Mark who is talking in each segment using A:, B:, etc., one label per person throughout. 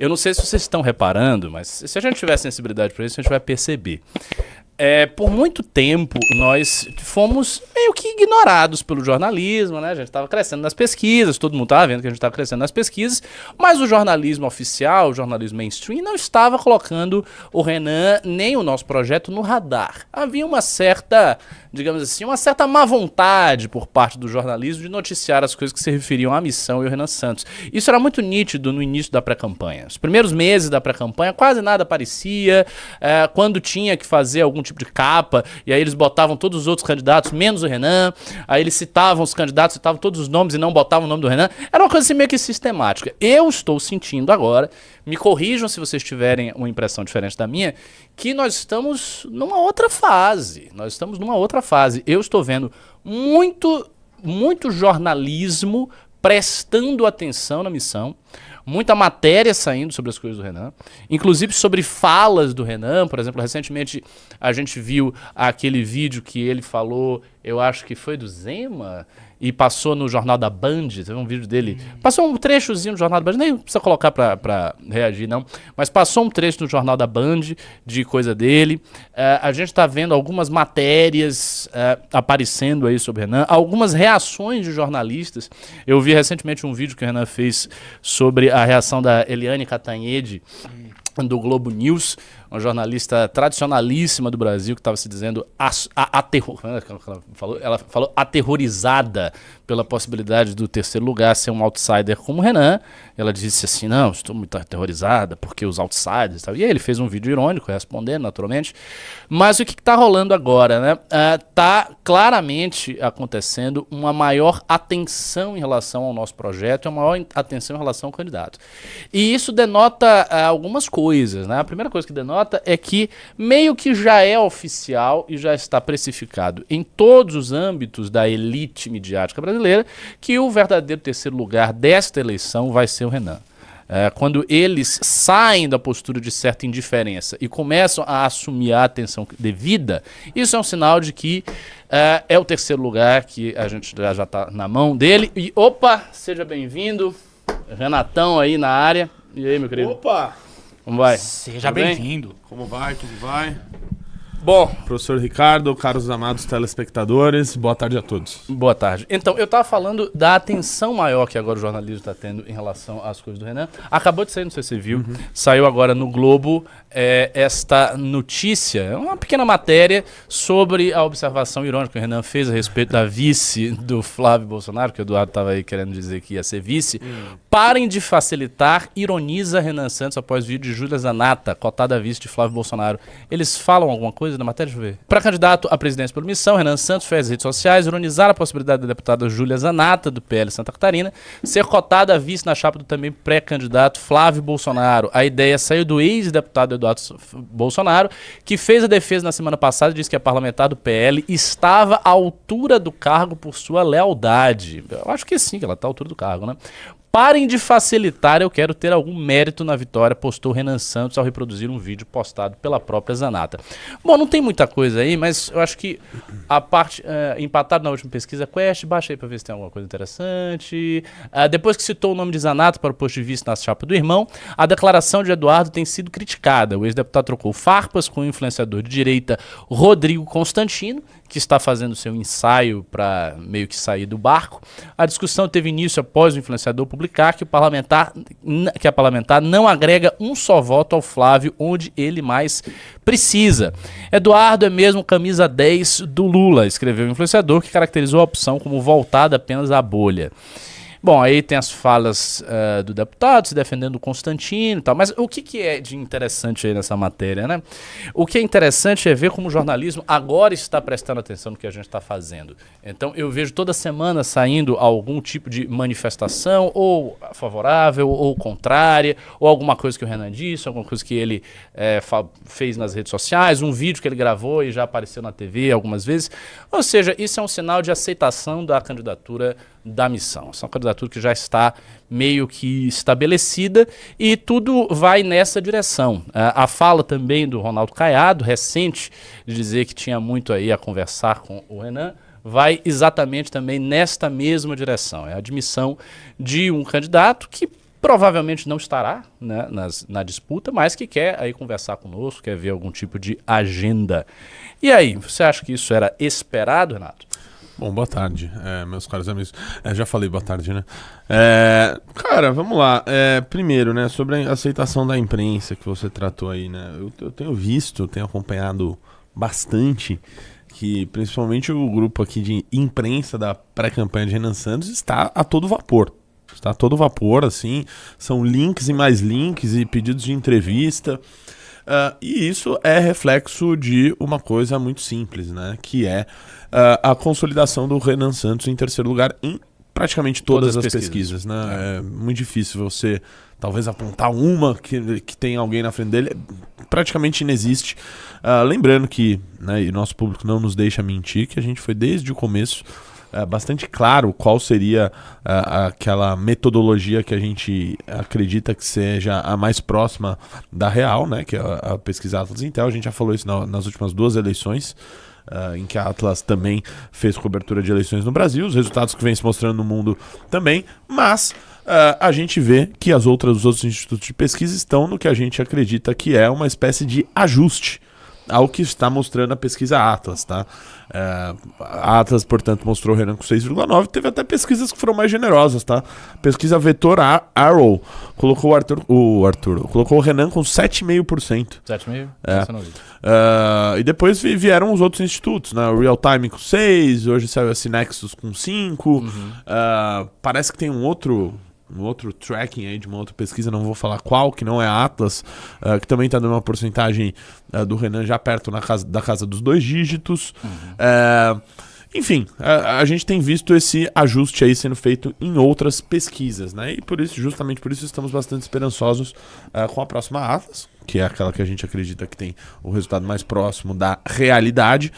A: Eu não sei se vocês estão reparando, mas se a gente tiver sensibilidade para isso, a gente vai perceber. Por muito tempo, nós fomos meio que ignorados pelo jornalismo, né? A gente estava crescendo nas pesquisas, todo mundo estava vendo que a gente estava crescendo nas pesquisas, mas o jornalismo oficial, o jornalismo mainstream, não estava colocando o Renan nem o nosso projeto no radar. Havia uma certa, digamos assim, uma certa má vontade por parte do jornalismo de noticiar as coisas que se referiam à missão e ao Renan Santos. Isso era muito nítido no início da pré-campanha. Os primeiros meses da pré-campanha, quase nada aparecia. Quando tinha que fazer algum tipo de capa, e aí eles botavam todos os outros candidatos, menos o Renan, aí eles citavam os candidatos, citavam todos os nomes e não botavam o nome do Renan. Era uma coisa assim meio que sistemática. Eu estou sentindo agora, me corrijam se vocês tiverem uma impressão diferente da minha, que nós estamos numa outra fase. Nós estamos numa outra fase. Eu estou vendo muito jornalismo prestando atenção na missão, muita matéria saindo sobre as coisas do Renan, inclusive sobre falas do Renan. Por exemplo, recentemente a gente viu aquele vídeo que ele falou, eu acho que foi do Zema, e passou no Jornal da Band, teve um vídeo dele, passou um trechozinho no Jornal da Band, nem precisa colocar pra reagir não, mas passou um trecho no Jornal da Band de coisa dele. A gente tá vendo algumas matérias aparecendo aí sobre o Renan, algumas reações de jornalistas. Eu vi recentemente um vídeo que o Renan fez sobre a reação da Eliane Cantanhede, do Globo News, uma jornalista tradicionalíssima do Brasil que estava se dizendo ela falou aterrorizada pela possibilidade do terceiro lugar ser um outsider como o Renan. Ela disse assim, não, estou muito aterrorizada porque os outsiders e tal. E aí ele fez um vídeo irônico respondendo, naturalmente. Mas o que está rolando agora, né? Está claramente acontecendo uma maior atenção em relação ao nosso projeto e uma maior atenção em relação ao candidato. E isso denota algumas coisas, né? A primeira coisa que denota é que meio que já é oficial e já está precificado em todos os âmbitos da elite midiática brasileira que o verdadeiro terceiro lugar desta eleição vai ser o Renan. Quando eles saem da postura de certa indiferença e começam a assumir a atenção devida, isso é um sinal de que é o terceiro lugar, que a gente já está na mão dele. E opa, seja bem-vindo, Renatão aí na área. E aí, meu querido?
B: Opa!
A: Como vai?
C: Seja bem-vindo.
B: Como vai? Tudo vai?
A: Bom,
B: Professor Ricardo, caros amados telespectadores, boa tarde a todos.
A: boa tarde. Então, eu estava falando da atenção maior que agora o jornalismo está tendo em relação às coisas do Renan. Acabou de sair, não sei se você viu, saiu agora no Globo esta notícia, uma pequena matéria sobre a observação irônica que o Renan fez a respeito da vice do Flávio Bolsonaro, que o Eduardo estava aí querendo dizer que ia ser vice. Parem de facilitar, ironiza Renan Santos após vídeo de Júlia Zanata, cotada vice de Flávio Bolsonaro. Eles falam alguma coisa na matéria? Deixa eu ver. Para candidato à presidência por missão, Renan Santos fez as redes sociais ironizar a possibilidade da deputada Júlia Zanata, do PL Santa Catarina, ser cotada a vice na chapa do também pré-candidato Flávio Bolsonaro. A ideia saiu do ex-deputado Eduardo Bolsonaro, que fez a defesa na semana passada e disse que a parlamentar do PL estava à altura do cargo por sua lealdade. Eu acho que sim, que ela está à altura do cargo, né? Parem de facilitar, eu quero ter algum mérito na vitória, postou Renan Santos ao reproduzir um vídeo postado pela própria Zanata. Bom, não tem muita coisa aí, mas eu acho que a parte, empatado na última pesquisa, Quest, baixa aí pra ver se tem alguma coisa interessante. Depois que citou o nome de Zanata para o posto de vice na chapa do irmão, a declaração de Eduardo tem sido criticada. O ex-deputado trocou farpas com o influenciador de direita Rodrigo Constantino, que está fazendo seu ensaio para meio que sair do barco. A discussão teve início após o influenciador publicar que a parlamentar não agrega um só voto ao Flávio onde ele mais precisa. Eduardo é mesmo camisa 10 do Lula, escreveu o influenciador, que caracterizou a opção como voltada apenas à bolha. Bom, aí tem as falas do deputado se defendendo do Constantino e tal, mas o que é de interessante aí nessa matéria, né? O que é interessante é ver como o jornalismo agora está prestando atenção no que a gente está fazendo. Então eu vejo toda semana saindo algum tipo de manifestação, ou favorável, ou contrária, ou alguma coisa que o Renan disse, alguma coisa que ele fez nas redes sociais, um vídeo que ele gravou e já apareceu na TV algumas vezes. Ou seja, isso é um sinal de aceitação da candidatura da missão. Essa é uma candidatura que já está meio que estabelecida e tudo vai nessa direção. A fala também do Ronaldo Caiado, recente, de dizer que tinha muito aí a conversar com o Renan, vai exatamente também nesta mesma direção. É a admissão de um candidato que provavelmente não estará, né, na disputa, mas que quer aí conversar conosco, quer ver algum tipo de agenda. E aí, você acha que isso era esperado, Renato?
B: Bom, boa tarde, meus caros amigos. Já falei boa tarde, né? Cara, vamos lá. Primeiro, né, sobre a aceitação da imprensa que você tratou aí, né? Eu tenho visto, tenho acompanhado bastante que principalmente o grupo aqui de imprensa da pré-campanha de Renan Santos está a todo vapor. Está a todo vapor, assim, são links e mais links e pedidos de entrevista. E isso é reflexo de uma coisa muito simples, né? Que é a consolidação do Renan Santos em terceiro lugar em praticamente todas as pesquisas, né? É muito difícil você, talvez, apontar uma que tem alguém na frente dele. Praticamente inexiste. Lembrando que, né, e nosso público não nos deixa mentir, que a gente foi desde o começo bastante claro qual seria aquela metodologia que a gente acredita que seja a mais próxima da real, né, que é a pesquisa Atlas Intel. A gente já falou isso nas últimas 2 eleições, em que a Atlas também fez cobertura de eleições no Brasil, os resultados que vem se mostrando no mundo também, mas a gente vê que os outros institutos de pesquisa estão no que a gente acredita que é uma espécie de ajuste ao que está mostrando a pesquisa Atlas, tá? A Atlas, portanto, mostrou o Renan com 6,9. Teve até pesquisas que foram mais generosas, tá? Pesquisa Vetor Arrow colocou colocou o Renan com 7,5%.
A: 7,5%?
B: Essa não vi. E depois vieram os outros institutos, né? O Real Time com 6, hoje saiu a Synexus com 5. Parece que tem um outro tracking aí de uma outra pesquisa, não vou falar qual, que não é a Atlas, que também está dando uma porcentagem do Renan já perto da casa dos 2 dígitos. Enfim, a gente tem visto esse ajuste aí sendo feito em outras pesquisas, né? E por isso, justamente por isso, estamos bastante esperançosos com a próxima Atlas, que é aquela que a gente acredita que tem o resultado mais próximo da realidade,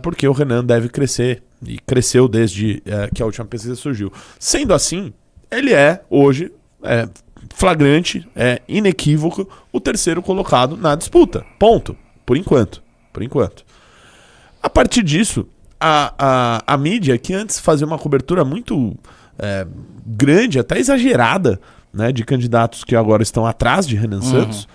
B: porque o Renan deve crescer, e cresceu desde que a última pesquisa surgiu. Sendo assim, ele é, hoje, flagrante, inequívoco, o terceiro colocado na disputa. Ponto. Por enquanto. A partir disso, a mídia, que antes fazia uma cobertura muito grande, até exagerada, né, de candidatos que agora estão atrás de Renan Santos,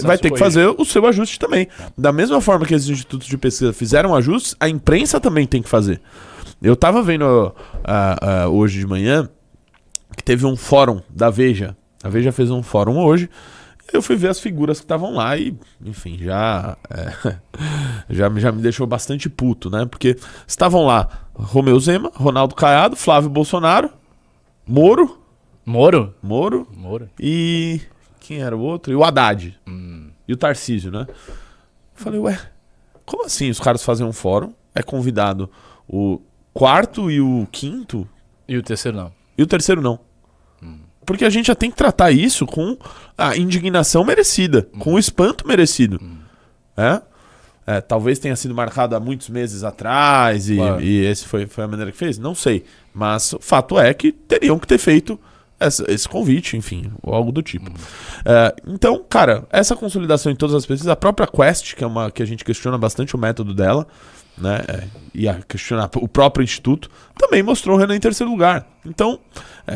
B: vai ter que fazer o seu ajuste também. Da mesma forma que esses institutos de pesquisa fizeram ajustes, a imprensa também tem que fazer. Eu estava vendo hoje de manhã que teve um fórum da Veja. A Veja fez um fórum hoje. Eu fui ver as figuras que estavam lá e, enfim, já me deixou bastante puto, né? Porque estavam lá Romeu Zema, Ronaldo Caiado, Flávio Bolsonaro, Moro. E quem era o outro? E o Haddad. E o Tarcísio, né? Falei, como assim os caras fazem um fórum? É convidado o quarto e o quinto?
A: E o terceiro não.
B: E o terceiro não. Porque a gente já tem que tratar isso com a indignação merecida, com o espanto merecido. Talvez tenha sido marcado há muitos meses atrás e esse foi a maneira que fez, não sei. Mas o fato é que teriam que ter feito esse convite, enfim, ou algo do tipo. Então, cara, essa consolidação em todas as pesquisas, a própria Quest, que a gente questiona bastante o método dela, né, e a questionar o próprio instituto, também mostrou o Renan em terceiro lugar. Então,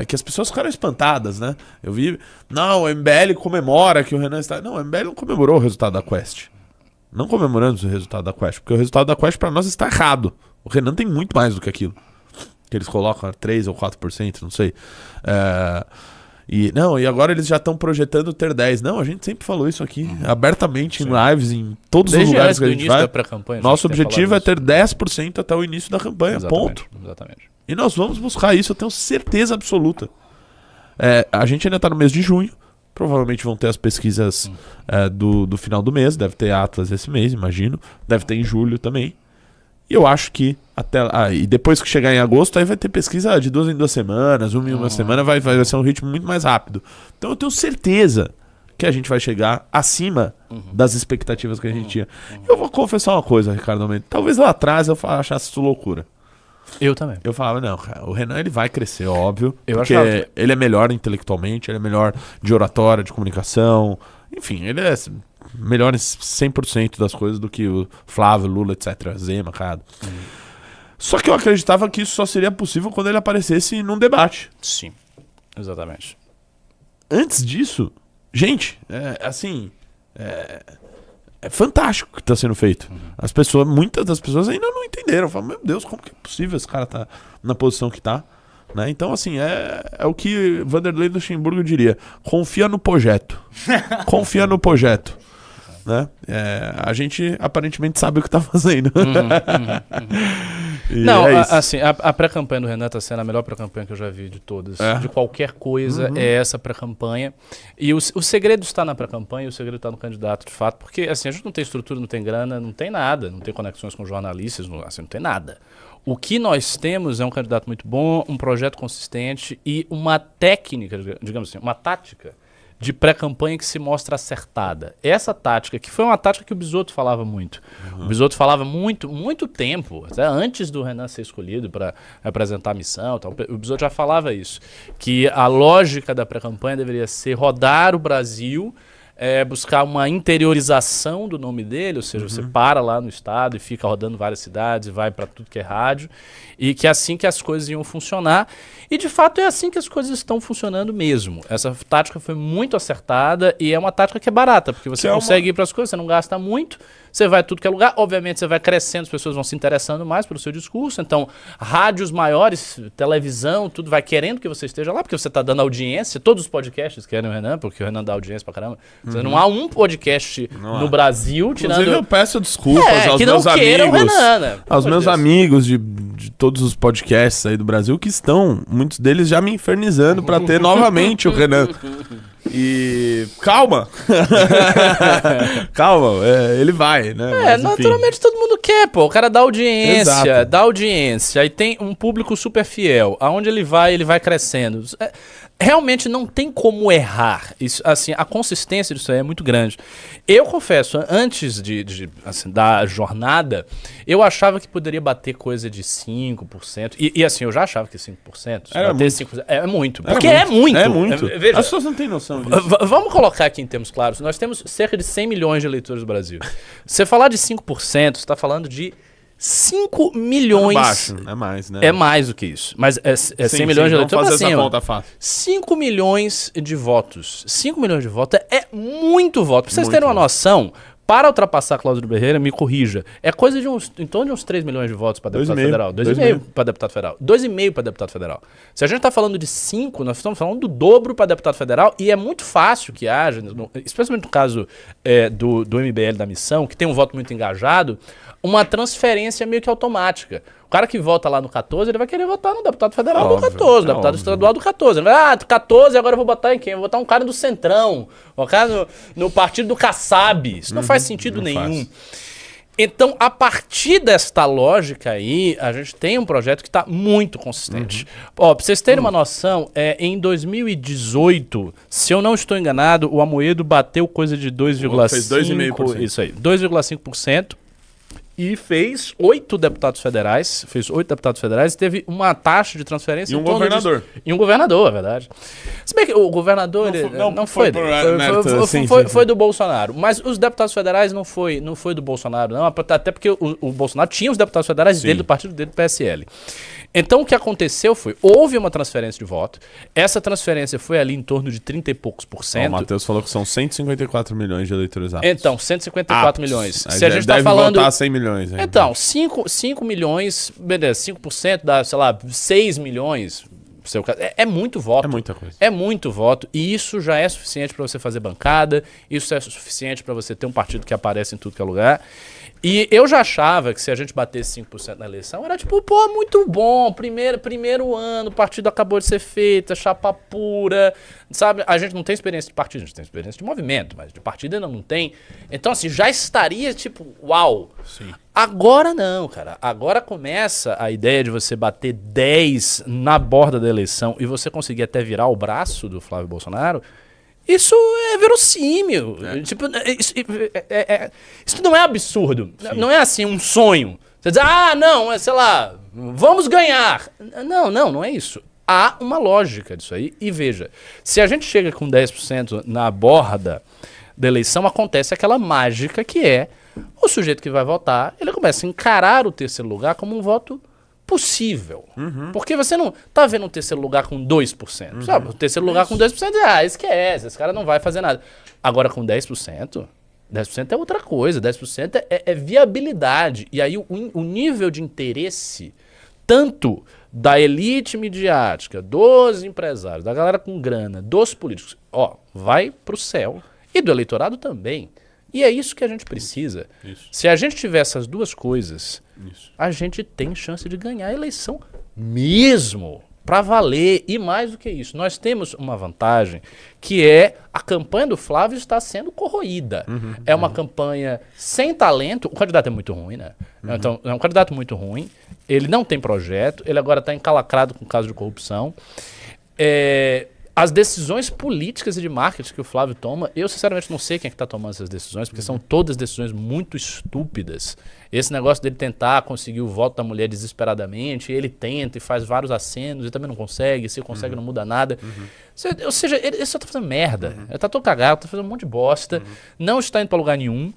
B: que as pessoas ficaram espantadas, né? Eu vi, não, o MBL comemora que o Renan está... Não, o MBL não comemorou o resultado da Quest. Não comemoramos o resultado da Quest, porque o resultado da Quest para nós está errado. O Renan tem muito mais do que aquilo. Que eles colocam 3 ou 4%, não sei. E agora eles já estão projetando ter 10. Não, a gente sempre falou isso aqui, abertamente, em lives, em todos os lugares que a gente vai. Nosso objetivo é ter 10% até o início da campanha, ponto. Exatamente. E nós vamos buscar isso, eu tenho certeza absoluta. A gente ainda está no mês de junho, provavelmente vão ter as pesquisas do final do mês, deve ter Atlas esse mês, imagino, deve ter em julho também. E eu acho que e depois que chegar em agosto, aí vai ter pesquisa de 2 em 2 semanas, uma em uma semana, vai ser um ritmo muito mais rápido. Então eu tenho certeza que a gente vai chegar acima das expectativas que a gente tinha. Eu vou confessar uma coisa, Ricardo Almeida. Talvez lá atrás eu achasse isso loucura.
A: Eu também.
B: Eu falava, não, cara, o Renan ele vai crescer, óbvio. Porque
A: achava.
B: Ele é melhor intelectualmente, ele é melhor de oratória, de comunicação. Enfim, ele é melhor em 100% das coisas do que o Flávio, Lula, etc. Zema, Caiado. Só que eu acreditava que isso só seria possível quando ele aparecesse num debate.
A: Sim, exatamente.
B: antes disso, gente, é fantástico o que está sendo feito. Muitas das pessoas ainda não entenderam. Falam, meu Deus, como que é possível esse cara tá na posição que tá? Né? Então, assim, é o que Vanderlei Luxemburgo diria. Confia no projeto. Confia no projeto. Né? A gente aparentemente sabe o que está fazendo.
A: Não, assim, a pré-campanha do Renan está sendo a melhor pré-campanha que eu já vi de todas. De qualquer coisa, é essa pré-campanha. E o segredo está na pré-campanha, o segredo está no candidato, de fato. Porque assim, a gente não tem estrutura, não tem grana, não tem nada, não tem conexões com jornalistas, não tem nada. O que nós temos é um candidato muito bom, um projeto consistente e uma técnica, digamos assim, uma tática de pré-campanha que se mostra acertada. Essa tática, que foi uma tática que o Bisotto falava muito. O Bisotto falava muito tempo, até antes do Renan ser escolhido para apresentar a missão. Tal, o Bisotto já falava isso, que a lógica da pré-campanha deveria ser rodar o Brasil, buscar uma interiorização do nome dele, ou seja, você para lá no estado e fica rodando várias cidades, vai para tudo que é rádio, e que é assim que as coisas iam funcionar. E de fato é assim que as coisas estão funcionando mesmo. Essa tática foi muito acertada e é uma tática que é barata, porque você consegue ir para as coisas, você não gasta muito, você vai a tudo que é lugar, obviamente você vai crescendo, as pessoas vão se interessando mais pelo seu discurso, então rádios maiores, televisão, tudo vai querendo que você esteja lá, porque você está dando audiência, todos os podcasts querem o Renan, porque o Renan dá audiência pra caramba. Não há um podcast no Brasil tirando...
B: Inclusive eu peço desculpas aos meus amigos,
A: Renan, né?
B: aos meus amigos de todos os podcasts aí do Brasil que estão, muitos deles já me infernizando pra ter novamente o Renan. E calma, calma, ele vai, né? Mas,
A: naturalmente todo mundo quer, pô. O cara dá audiência, aí tem um público super fiel. Aonde ele vai crescendo. Realmente não tem como errar. Isso, assim, a consistência disso aí é muito grande. Eu confesso, antes da jornada, eu achava que poderia bater coisa de 5%. E assim, eu já achava que 5%.
B: Era
A: bater
B: muito.
A: 5%. É muito. Porque é muito.
B: É muito.
A: Veja,
B: as pessoas não têm noção disso.
A: Vamos colocar aqui em termos claros. Nós temos cerca de 100 milhões de eleitores no Brasil. Você falar de 5%, você está falando de 5 milhões.
B: Baixo, é mais, né?
A: É mais do que isso. Mas é 100 milhões de eleitores.
B: Vamos fazer essa conta fácil.
A: 5 milhões de votos. 5 milhões de votos é muito voto. Pra vocês
B: Muito
A: terem uma noção, para ultrapassar Cláudio Berreira, me corrija, é coisa de em torno de uns 3 milhões de votos para deputado federal. 2,5 para deputado federal. 2,5 para deputado federal. Se a gente está falando de 5, nós estamos falando do dobro para deputado federal e é muito fácil que haja, especialmente no caso do MBL da missão, que tem um voto muito engajado, uma transferência meio que automática. O cara que vota lá no 14, ele vai querer votar no deputado federal do 14, no deputado estadual do 14. Ele vai, 14, agora eu vou botar em quem? Eu vou botar um cara do Centrão, um cara no partido do Kassab. Isso não faz sentido nenhum. Então, a partir desta lógica aí, a gente tem um projeto que está muito consistente. Ó, pra vocês terem uma noção, em 2018, se eu não estou enganado, o Amoedo bateu coisa de 2,5%.
B: Fez 2,5%.
A: Isso aí, 2,5%. E fez 8 deputados federais. E teve uma taxa de transferência.
B: E um governador.
A: E um governador, é verdade. Se bem que o governador não foi do Bolsonaro. Mas os deputados federais não foi do Bolsonaro, não. Até porque o Bolsonaro tinha os deputados federais dele, do partido dele, do PSL. Então o que aconteceu foi, houve uma transferência de voto. Essa transferência foi ali em torno de 30 e poucos %.
B: O Matheus falou que são 154 milhões de eleitores aptos.
A: Então, 154 milhões.
B: Se a gente tá falando... votar 100 milhões. Aí,
A: então, 5 milhões, beleza, 5% dá, sei lá, 6 milhões. É muito voto.
B: É muita coisa.
A: É muito voto. E isso já é suficiente para você fazer bancada. Isso é suficiente para você ter um partido que aparece em tudo que é lugar. E eu já achava que se a gente batesse 5% na eleição, era tipo, pô, muito bom, primeiro ano, o partido acabou de ser feito, chapa pura, sabe? A gente não tem experiência de partido, a gente tem experiência de movimento, mas de partido ainda não tem. Então, assim, já estaria tipo, uau.
B: Sim.
A: Agora não, cara. Agora começa a ideia de você bater 10 na borda da eleição e você conseguir até virar o braço do Flávio Bolsonaro. Isso é verossímil. Tipo, isso não é absurdo. Sim. Não é assim um sonho. Você diz, não, sei lá, vamos ganhar. Não é isso. Há uma lógica disso aí. E veja, se a gente chega com 10% na borda da eleição, acontece aquela mágica que é o sujeito que vai votar, ele começa a encarar o terceiro lugar como um voto possível. Porque você não tá vendo um terceiro lugar com 2%. Sabe? O terceiro lugar com 2%, esquece. Esse cara não vai fazer nada. Agora com 10%, 10% é outra coisa. 10% é viabilidade. E aí o nível de interesse, tanto da elite midiática, dos empresários, da galera com grana, dos políticos, vai pro céu. E do eleitorado também. E é isso que a gente precisa.
B: Isso.
A: Se a gente tiver essas duas coisas,
B: Isso.
A: a gente tem chance de ganhar a eleição mesmo, para valer. E mais do que isso, nós temos uma vantagem, que é a campanha do Flávio está sendo corroída. É uma campanha sem talento. O candidato é muito ruim, né? Então, é um candidato muito ruim. Ele não tem projeto. Ele agora está encalacrado com caso de corrupção. As decisões políticas e de marketing que o Flávio toma, eu sinceramente não sei quem é que está tomando essas decisões, porque são todas decisões muito estúpidas. Esse negócio dele tentar conseguir o voto da mulher desesperadamente, ele tenta e faz vários acenos e também não consegue, se consegue não muda nada. Ou seja, ele só está fazendo merda. Ele está todo cagado, está fazendo um monte de bosta, não está indo para lugar nenhum.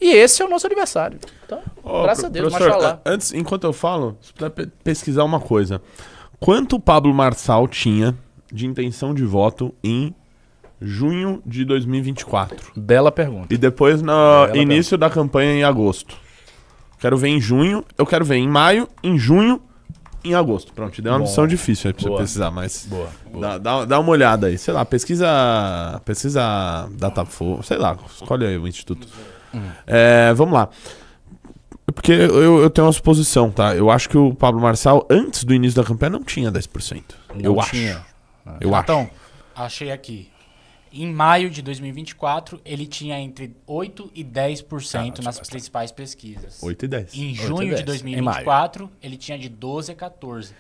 A: E esse é o nosso adversário. Então, graças a Deus,
B: professor, antes, enquanto eu falo, você precisa pesquisar uma coisa. Quanto o Pablo Marçal tinha de intenção de voto em junho de 2024?
A: Bela pergunta.
B: E depois no início da campanha em agosto. Quero ver em junho, eu quero ver em maio, em junho, em agosto. Pronto, te dei uma missão difícil aí pra você precisar, mas dá uma olhada aí. Sei lá, pesquisa Datafolha, sei lá, escolhe aí o instituto. Vamos lá. Porque eu tenho uma suposição, tá? Eu acho que o Pablo Marçal, antes do início da campanha, não tinha 10%. Eu acho.
C: Então, achei aqui. Em maio de 2024, ele tinha entre 8% e 10% nas principais pesquisas.
B: 8 e 10.
C: Em junho de 2024, ele tinha de 12% a 14%.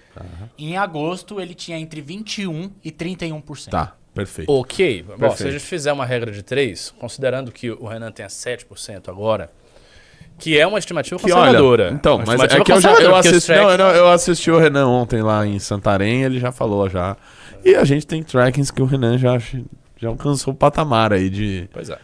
C: Em agosto, ele tinha entre 21% e 31%.
B: Tá, perfeito.
A: Ok. Bom, se a gente fizer uma regra de 3, considerando que o Renan tenha 7% agora, que é uma estimativa conservadora.
B: Olha, então, mas é que eu assisti o Renan ontem lá em Santarém, ele já falou já. E a gente tem trackings que o Renan já alcançou o patamar aí de...
A: Pois é.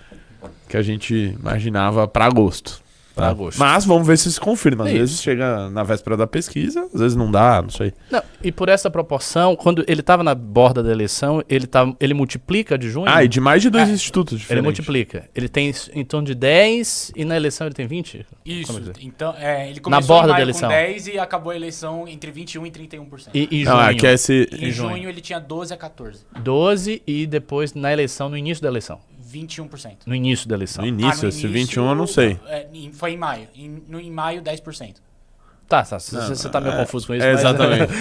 B: Que a gente imaginava para agosto.
A: Para agosto.
B: Mas vamos ver se se confirma. Às vezes chega na véspera da pesquisa, às vezes não dá, não sei.
A: Não, e por essa proporção, quando ele estava na borda da eleição, ele multiplica de junho.
B: E de mais de 2 institutos diferentes.
A: Ele multiplica. Ele tem em torno de 10 e na eleição ele tem 20?
C: Isso. Então, ele começou
A: na borda
C: em maio
A: da eleição.
C: com 10 e acabou a eleição entre 21% e 31%.
A: E
B: não,
A: junho?
C: Em junho ele tinha 12% a 14%.
A: 12% e depois na eleição, no início da eleição.
C: 21%.
A: No início da eleição.
B: No início, esse 21 eu não sei.
C: Foi em maio. Em maio, 10%.
A: Tá, você tá meio confuso com isso.
B: Exatamente.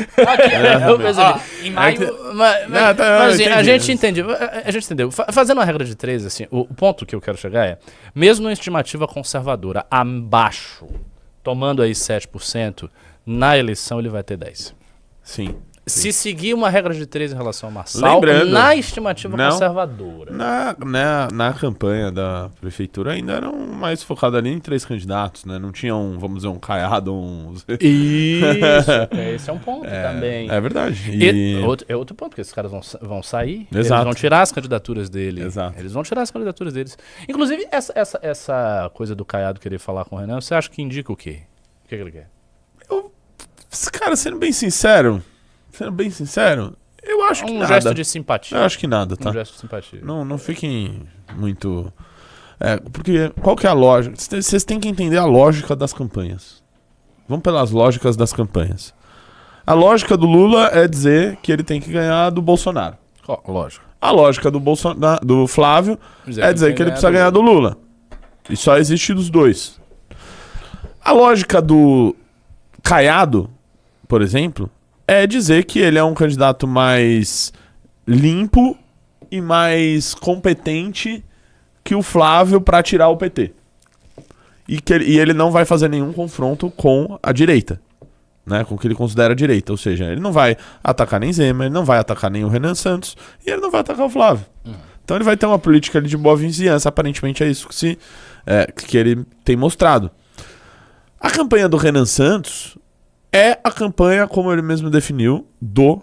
C: Em maio...
A: Mas a gente entendeu. Fazendo uma regra de 3, assim, o ponto que eu quero chegar é, mesmo numa estimativa conservadora, abaixo, tomando aí 7%, na eleição ele vai ter 10%.
B: Sim.
A: Se seguir uma regra de 3 em relação ao Marçal, na estimativa conservadora.
B: Na campanha da prefeitura ainda eram mais focados ali em 3 candidatos, né? Não tinha vamos dizer, um Caiado,
A: Isso, esse é um ponto também.
B: É verdade.
A: Outro ponto, porque esses caras vão sair,
B: Exato.
A: eles vão tirar as candidaturas dele.
B: Exato.
A: Eles vão tirar as candidaturas deles. Inclusive, essa coisa do Caiado querer falar com o Renan, você acha que indica o quê? O que ele quer?
B: Cara, sendo bem sincero, eu acho que nada.
A: Um gesto de simpatia.
B: Eu acho que nada, tá?
A: Um gesto de simpatia.
B: Não fiquem muito... porque qual que é a lógica? Vocês têm que entender a lógica das campanhas. Vamos pelas lógicas das campanhas. A lógica do Lula é dizer que ele tem que ganhar do Bolsonaro.
A: Lógico.
B: A lógica do Flávio é dizer que ele precisa ganhar do Lula. E só existe dos dois. A lógica do Caiado, por exemplo, é dizer que ele é um candidato mais limpo e mais competente que o Flávio para tirar o PT. E ele não vai fazer nenhum confronto com a direita, né? Com o que ele considera a direita. Ou seja, ele não vai atacar nem Zema, ele não vai atacar nem o Renan Santos e ele não vai atacar o Flávio. Então ele vai ter uma política ali de boa vizinhança. Aparentemente é isso que ele tem mostrado. A campanha do Renan Santos é a campanha, como ele mesmo definiu, do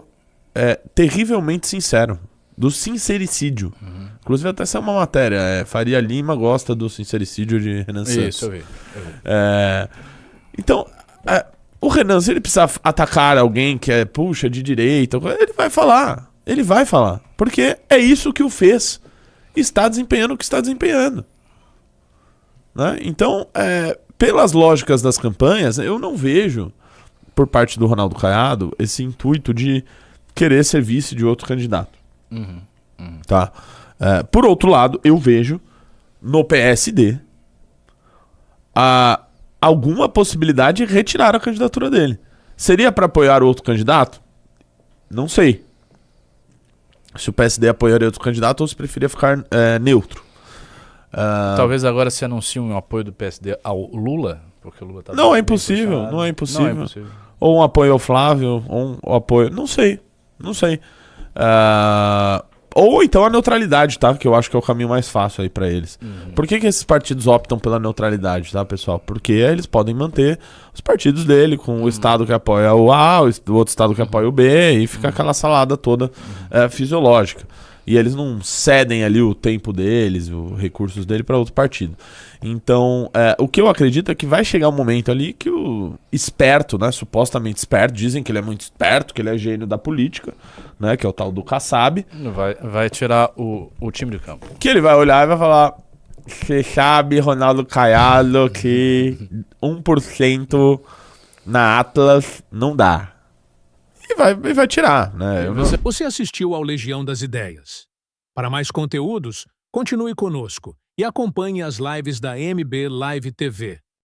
B: terrivelmente sincero, do sincericídio. Inclusive até saiu uma matéria, Faria Lima gosta do sincericídio de Renan Santos.
A: Isso, eu vi.
B: Então, O Renan, se ele precisar atacar alguém que é, puxa, de direita, ele vai falar. Ele vai falar. Porque é isso que o fez. Está desempenhando o que está desempenhando. Né? Então, pelas lógicas das campanhas, eu não vejo, por parte do Ronaldo Caiado, esse intuito de querer ser vice de outro candidato. Tá? Por outro lado, eu vejo no PSD alguma possibilidade de retirar a candidatura dele. Seria para apoiar outro candidato? Não sei. Se o PSD apoiaria outro candidato ou se preferia ficar neutro.
A: Talvez agora se anuncie um apoio do PSD ao Lula, porque o Lula tá
B: não,
A: bem
B: é impossível,
A: puxado.
B: não é impossível.
A: Não é impossível.
B: Ou um apoio ao Flávio, ou um apoio... Não sei. Ou então a neutralidade, tá? Que eu acho que é o caminho mais fácil aí pra eles. Por que esses partidos optam pela neutralidade, tá, pessoal? Porque eles podem manter os partidos dele com o estado que apoia o A, o outro estado que apoia o B, e fica aquela salada toda fisiológica. E eles não cedem ali o tempo deles, os recursos dele para outro partido. Então, o que eu acredito é que vai chegar um momento ali que o esperto, né, supostamente esperto, dizem que ele é muito esperto, que ele é gênio da política, né, que é o tal do Kassab.
A: Vai tirar o time de campo.
B: Que ele vai olhar e vai falar: você sabe, Ronaldo Caiado, que 1% na Atlas não dá. E vai tirar, né?
D: Você assistiu ao Legião das Ideias. Para mais conteúdos, continue conosco e acompanhe as lives da MB Live TV.